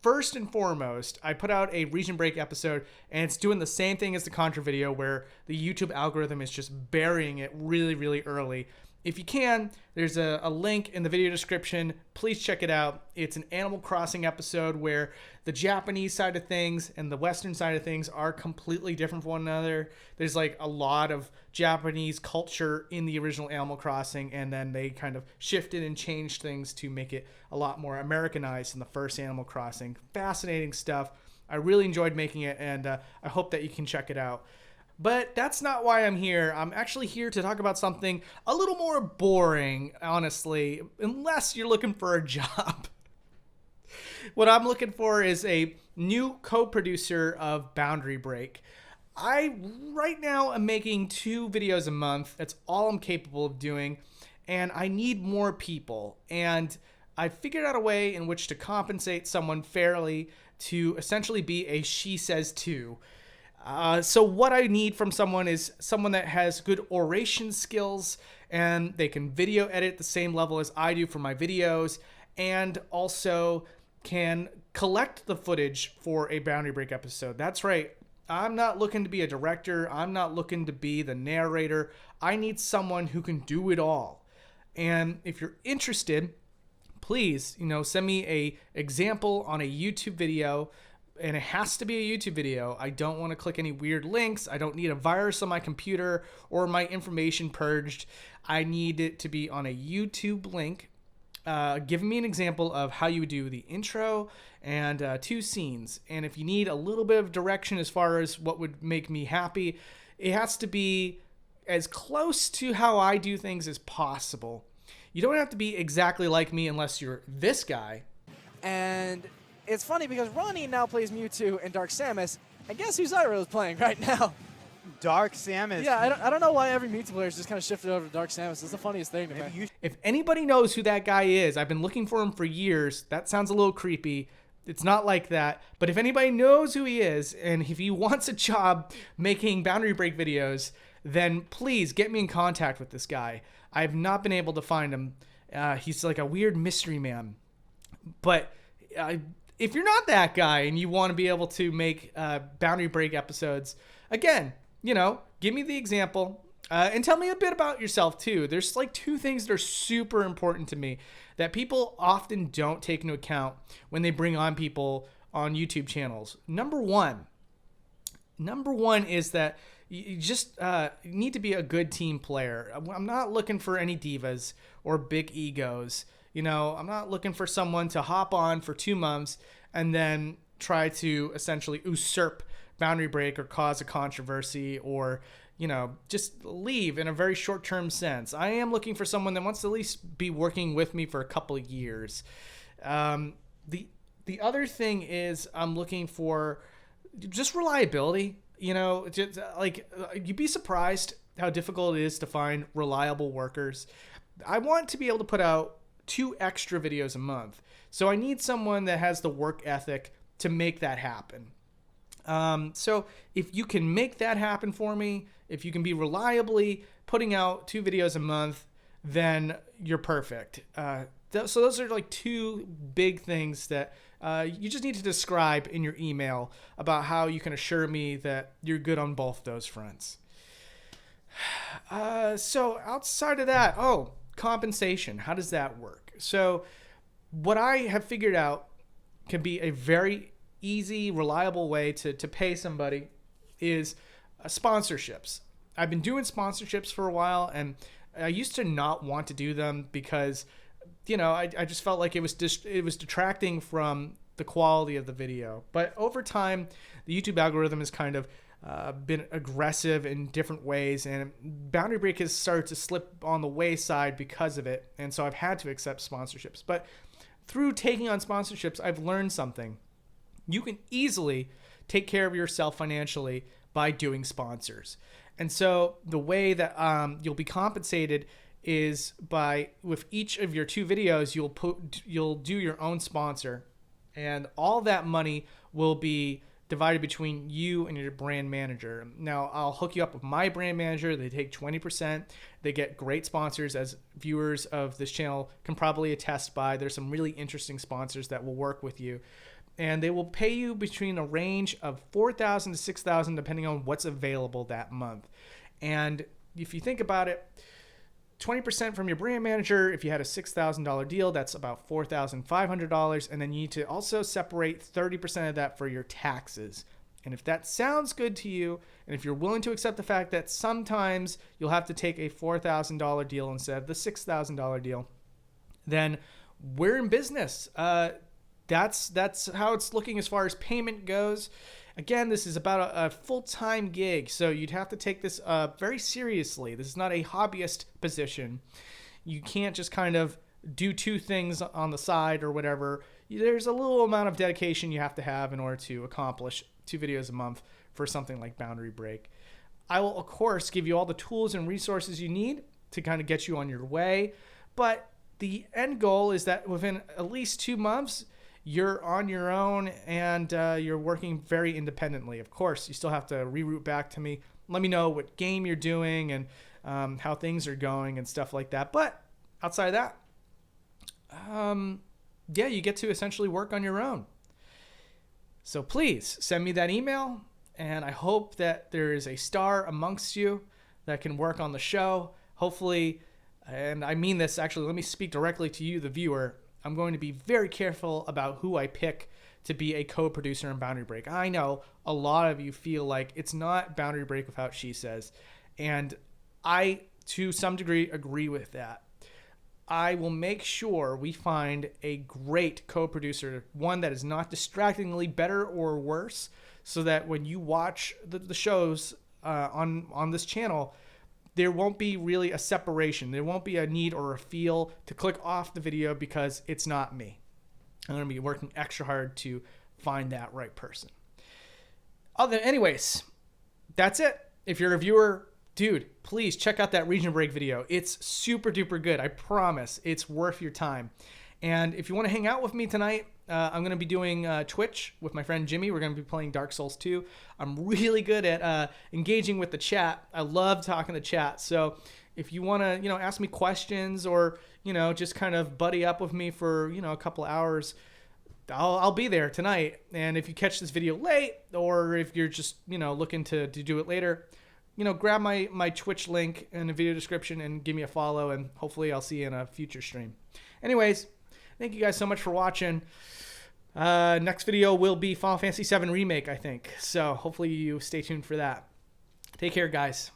first and foremost, I put out a region break episode, and it's doing the same thing as the Contra video where the YouTube algorithm is just burying it really, really early. If you can, there's a link in the video description. Please check it out. It's an Animal Crossing episode where the Japanese side of things and the Western side of things are completely different from one another. There's like a lot of Japanese culture in the original Animal Crossing, and then they kind of shifted and changed things to make it a lot more Americanized in the first Animal Crossing. Fascinating stuff. I really enjoyed making it, and I hope that you can check it out. But that's not why I'm here. I'm actually here to talk about something a little more boring, honestly, unless you're looking for a job. What I'm looking for is a new co-producer of Boundary Break. I, right now, am making 2 videos a month. That's all I'm capable of doing. And I need more people. And I figured out a way in which to compensate someone fairly to essentially be a Shesez 2. So what I need from someone is someone that has good oration skills, and they can video edit the same level as I do for my videos, and also can collect the footage for a Boundary Break episode. That's right. I'm not looking to be a director. I'm not looking to be the narrator. I need someone who can do it all. And if you're interested, please, send me a example on a YouTube video. And it has to be a YouTube video. I don't want to click any weird links. I don't need a virus on my computer or my information purged. I need it to be on a YouTube link. Giving me an example of how you would do the intro and 2 scenes. And if you need a little bit of direction as far as what would make me happy, it has to be as close to how I do things as possible. You don't have to be exactly like me unless you're this guy. And it's funny because Ronnie now plays Mewtwo in Dark Samus, and guess who Zyro is playing right now? Dark Samus. Yeah, I don't know why every Mewtwo player is just kind of shifted over to Dark Samus. It's the funniest thing to me. If anybody knows who that guy is, I've been looking for him for years. That sounds a little creepy. It's not like that. But if anybody knows who he is, and if he wants a job making Boundary Break videos, then please get me in contact with this guy. I've not been able to find him. He's like a weird mystery man. But if you're not that guy and you want to be able to make Boundary Break episodes, again, give me the example and tell me a bit about yourself too. There's like 2 things that are super important to me that people often don't take into account when they bring on people on YouTube channels. Number one is that you just need to be a good team player. I'm not looking for any divas or big egos. I'm not looking for someone to hop on for 2 months and then try to essentially usurp Boundary Break or cause a controversy or, just leave in a very short-term sense. I am looking for someone that wants to at least be working with me for a couple of years. The other thing is I'm looking for just reliability. Just, you'd be surprised how difficult it is to find reliable workers. I want to be able to put out 2 extra videos a month. So I need someone that has the work ethic to make that happen. So if you can make that happen for me, if you can be reliably putting out 2 videos a month, then you're perfect. So those are like 2 big things that you just need to describe in your email about how you can assure me that you're good on both those fronts. So outside of that, compensation. How does that work? So what I have figured out can be a very easy, reliable way to pay somebody is sponsorships. I've been doing sponsorships for a while, and I used to not want to do them because, I just felt like it was detracting from the quality of the video. But over time, the YouTube algorithm has kind of been aggressive in different ways, and Boundary Break has started to slip on the wayside because of it, and so I've had to accept sponsorships. But through taking on sponsorships, I've learned something. You can easily take care of yourself financially by doing sponsors. And so the way that you'll be compensated is with each of your 2 videos, you'll do your own sponsor, and all that money will be divided between you and your brand manager. Now, I'll hook you up with my brand manager. They take 20%. They get great sponsors, as viewers of this channel can probably attest by. There's some really interesting sponsors that will work with you. and they will pay you between a range of $4,000 to $6,000 depending on what's available that month. And if you think about it, 20% from your brand manager, if you had a $6,000 deal, that's about $4,500. And then you need to also separate 30% of that for your taxes. And if that sounds good to you, and if you're willing to accept the fact that sometimes you'll have to take a $4,000 deal instead of the $6,000 deal, then we're in business. That's how it's looking as far as payment goes. Again, this is about a full-time gig, so you'd have to take this very seriously. This is not a hobbyist position. You can't just kind of do two things on the side or whatever. There's a little amount of dedication you have to have in order to accomplish 2 videos a month for something like Boundary Break. I will, of course, give you all the tools and resources you need to kind of get you on your way, but the end goal is that within at least 2 months, you're on your own and you're working very independently. Of course, you still have to reroute back to me. Let me know what game you're doing and how things are going and stuff like that. But outside of that, yeah, you get to essentially work on your own. So please send me that email, and I hope that there is a star amongst you that can work on the show. Hopefully, and I mean this actually, let me speak directly to you, the viewer. I'm going to be very careful about who I pick to be a co-producer in Boundary Break. I know a lot of you feel like it's not Boundary Break without Shesez, and I, to some degree, agree with that. I will make sure we find a great co-producer, one that is not distractingly better or worse, so that when you watch the shows on this channel, there won't be really a separation. There won't be a need or a feel to click off the video because it's not me. I'm going to be working extra hard to find that right person. Anyways, that's it. If you're a viewer, dude, please check out that region break video. It's super duper good. I promise it's worth your time. And if you want to hang out with me tonight, I'm going to be doing Twitch with my friend Jimmy. We're going to be playing Dark Souls 2. I'm really good at engaging with the chat. I love talking to chat. So if you want to, ask me questions or, just kind of buddy up with me for, a couple hours, I'll be there tonight. And if you catch this video late, or if you're just, looking to do it later, grab my Twitch link in the video description and give me a follow, and hopefully I'll see you in a future stream. Anyways, thank you guys so much for watching. Next video will be Final Fantasy VII Remake, I think. So hopefully you stay tuned for that. Take care, guys.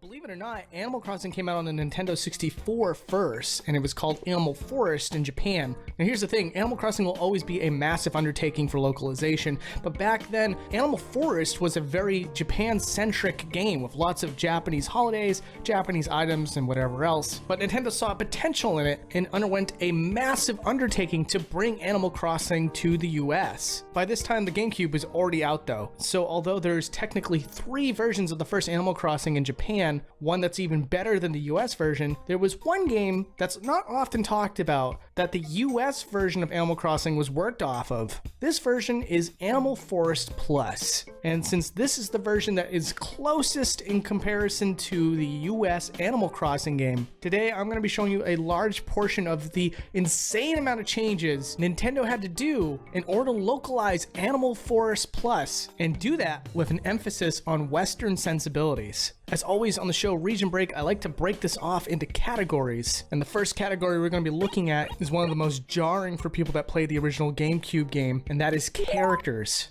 Believe it or not, Animal Crossing came out on the Nintendo 64 first, and it was called Animal Forest in Japan. Now here's the thing, Animal Crossing will always be a massive undertaking for localization, but back then, Animal Forest was a very Japan-centric game with lots of Japanese holidays, Japanese items, and whatever else. But Nintendo saw potential in it and underwent a massive undertaking to bring Animal Crossing to the US. By this time, the GameCube was already out though, so although there's technically 3 versions of the first Animal Crossing in Japan, one that's even better than the US version, there was one game that's not often talked about that the US version of Animal Crossing was worked off of. This version is Animal Forest Plus, and since this is the version that is closest in comparison to the US Animal Crossing game, today I'm going to be showing you a large portion of the insane amount of changes Nintendo had to do in order to localize Animal Forest Plus, and do that with an emphasis on Western sensibilities. As always on the show Region Break, I like to break this off into categories. And the first category we're going to be looking at is one of the most jarring for people that play the original GameCube game, and that is characters.